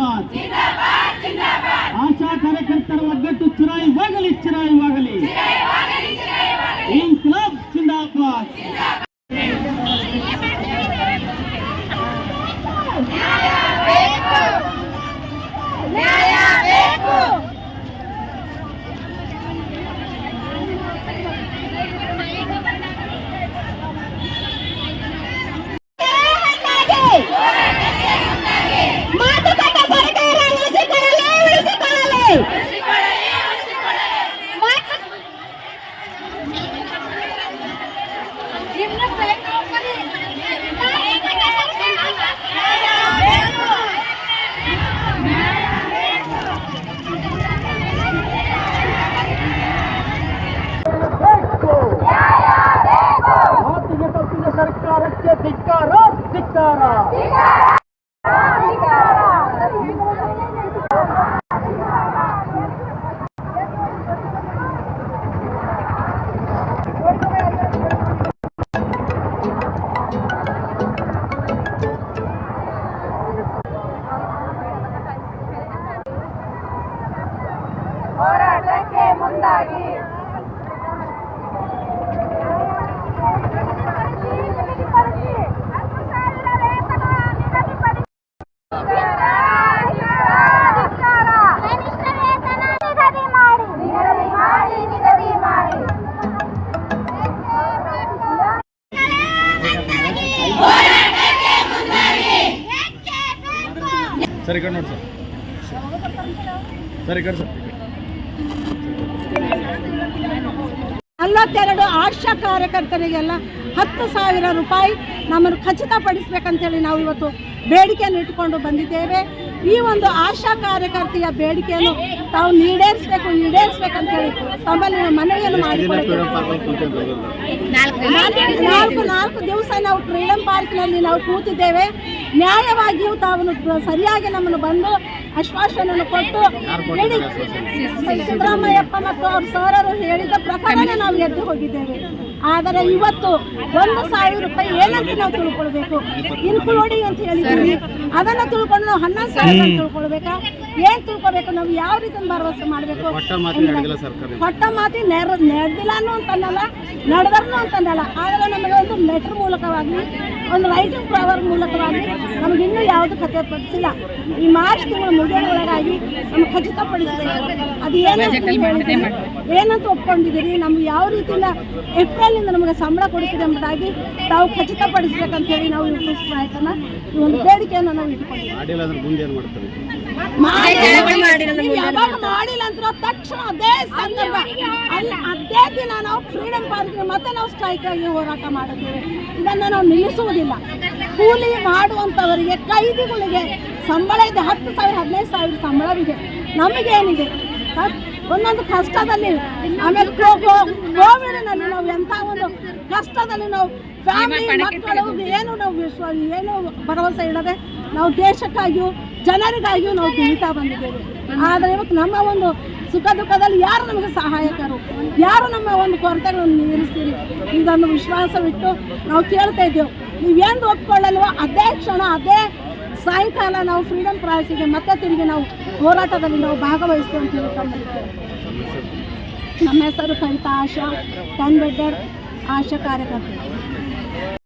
ಜಿಂದಾಬಾದ್. ಆಶಾ ಕಾರ್ಯಕರ್ತರ ಒಗ್ಗಟ್ಟು ಚಿರಾಯುವಾಗಲಿ, ಚಿರಾಯುವಾಗಲಿ. ಇನ್ಕ್ಲಾಬ್ ಜಿಂದಾಬಾದ್. ಸರ್ಕಾರಕ್ಕೆ ಧಿಕ್ಕಾರ, ಧಿಕ್ಕಾರ. ಹೋರಾಟಕ್ಕೆ ಮುಂದಾಗಿ ಸರಿ ಕಡೆ ನೋಡಿ ಸರ್, ಸರಿ ಕಡೆ ಸರ್. 42 ಆಶಾ ಕಾರ್ಯಕರ್ತರಿಗೆಲ್ಲ 10,000 ರೂಪಾಯಿ ನಮ್ಮನ್ನು ಖಚಿತಪಡಿಸಬೇಕಂತೇಳಿ ನಾವು ಇವತ್ತು ಬೇಡಿಕೆಯನ್ನು ಇಟ್ಟುಕೊಂಡು ಬಂದಿದ್ದೇವೆ. ಈ ಒಂದು ಆಶಾ ಕಾರ್ಯಕರ್ತೆಯ ಬೇಡಿಕೆಯನ್ನು ತಾವು ಈಡೇರಿಸಬೇಕಂತೇಳಿ ತಮ್ಮಲ್ಲಿ ಮನವಿಯನ್ನು ಮಾಡಿಕೊಳ್ತೇವೆ. 4 ದಿವಸ ನಾವು ಫ್ರೀಡಂ ಪಾರ್ಕ್ನಲ್ಲಿ ನಾವು ಕೂತಿದ್ದೇವೆ. ನ್ಯಾಯವಾಗಿಯೂ ತಾವು ಸರಿಯಾಗಿ ನಮ್ಮನ್ನು ಬಂದು ಆಶ್ವಾಸನೆಯನ್ನು ಕೊಟ್ಟು ಸಿದ್ದರಾಮಯ್ಯಪ್ಪ ಮತ್ತು ಅವ್ರ ಸರರು ಹೇಳಿದ ಪ್ರಕಾರ ನಾವು ಎದ್ದು ಹೋಗಿದ್ದೇವೆ. ಆದರೆ ಇವತ್ತು 1,000 ರೂಪಾಯಿ ಏನಂತ ನಾವು ತಿಳ್ಕೊಳ್ಬೇಕು, ಇನ್ಕ್ಲೂಡಿಂಗ್ ಅಂತ ಹೇಳಿದ್ದೀವಿ. ಅದನ್ನು ತಿಳ್ಕೊಂಡು ನಾವು 11,000 ತಿಳ್ಕೊಳ್ಬೇಕಾ, ಏನ್ ತಿಳ್ಕೊಬೇಕು, ನಾವು ಯಾವ ರೀತಿ ಭರವಸೆ ಮಾಡಬೇಕು? ಕೊಟ್ಟ ಮಾತಿ ನಡೆದಿಲ್ಲ ಅಂತಂದಲ್ಲ, ನಡೆದರ್ನು ಅಂತಂದಲ್ಲ. ಆದರೆ ನಮಗೆ ಒಂದು ಲೆಟರ್ ಮೂಲಕವಾಗಿ, ಒಂದು ರೈಟಿಂಗ್ ಪವರ್ ಮೂಲಕವಾಗಿ ನಮ್ಗೆ ಇನ್ನೂ ಯಾವುದು ಖಚಿತಪಡಿಸಿಲ್ಲ. ಈ ಮಾರ್ಚ್ ತಿಂಗಳು ಮುಗಿಯೋದ್ರೊಳಗಾಗಿ ನಮ್ಗೆ ಖಚಿತಪಡಿಸಬೇಕು. ಅದು ಏನಂತ ಒಪ್ಕೊಂಡಿದ್ದೀರಿ, ನಮ್ಗೆ ಯಾವ ರೀತಿಯಿಂದ ಏಪ್ರಿಲ್ನಿಂದ ನಮಗೆ ಸಂಬಳ ಕೊಡ್ತೀರಿ ಎಂಬುದಾಗಿ ತಾವು ಖಚಿತಪಡಿಸಬೇಕಂತೇಳಿ ನಾವು ನಾಯಕನ ಈ ಒಂದು ಬೇಡಿಕೆಯನ್ನು ನಾವು ಇಟ್ಕೊಂಡಿದ್ದೀವಿ. ಯಾವಾಗ ಮಾಡಿಲ್ಲ ಅಂತ ತಕ್ಷಣ ಅದೇ ಸಂದರ್ಭ ಅದೇ ದಿನ ನಾವು ಫ್ರೀಡಂ ಪಾರ್ಕ್ಗೆ ಮತ್ತೆ ನಾವು ಸ್ಟ್ರೈಕ್ ಆಗಿ ಹೋರಾಟ ಮಾಡುತ್ತೇವೆ. ಇದನ್ನು ನಾವು ನಿಲ್ಲಿಸುವುದಿಲ್ಲ. ಕೂಲಿ ಮಾಡುವಂಥವರಿಗೆ, ಕೈದಿಗಳಿಗೆ ಸಂಬಳ ಇದೆ, 10,000 15,000 ಸಂಬಳವಿದೆ. ನಮಗೇನಿದೆ ಒಂದೊಂದು ಕಷ್ಟದಲ್ಲಿ, ಆಮೇಲೆ ಕೋವಿಡ್ನಲ್ಲಿ ನಾವು ಎಂಥ ಒಂದು ಕಷ್ಟದಲ್ಲಿ ನಾವು ಫ್ಯಾಮಿಲಿ ಮಕ್ಕಳು ಏನು ಭರವಸೆ ಇಡದೆ ನಾವು ದೇಶಕ್ಕಾಗಿಯೂ ಜನರಿಗಾಗಿಯೂ ನಾವು ದುಡಿತಾ ಬಂದಿದ್ದೇವೆ. ಆದರೆ ಇವತ್ತು ನಮ್ಮ ಒಂದು ಸುಖ ದುಃಖದಲ್ಲಿ ಯಾರು ನಮಗೆ ಸಹಾಯಕರು, ಯಾರು ನಮ್ಮ ಒಂದು ಕೊರತೆಗಳನ್ನು ನೀರಿಸ್ತೀರಿ, ಇದನ್ನು ವಿಶ್ವಾಸವಿಟ್ಟು ನಾವು ಕೇಳ್ತಾ ಇದ್ದೇವೆ. ನೀವೇನು ಒಪ್ಕೊಳ್ಳಲ್ವೋ ಅದೇ ಕ್ಷಣ, ಅದೇ ಸಾಯಂಕಾಲ ನಾವು ಫ್ರೀಡಂ ಪಾರ್ಕಿಗೆ ಮತ್ತೆ ತಿರುಗಿ ನಾವು ಹೋರಾಟದಲ್ಲಿ ನಾವು ಭಾಗವಹಿಸ್ತೇವೆ ಅಂತ ಹೇಳ್ಕೊಂಡಿದ್ದೇವೆ. ನಮ್ಮ ಹೆಸರು ಕವಿತಾ ಆಶಾ, 10 ಬೆಡ್ಡರ್ ಆಶಾ ಕಾರ್ಯಕರ್ತರು.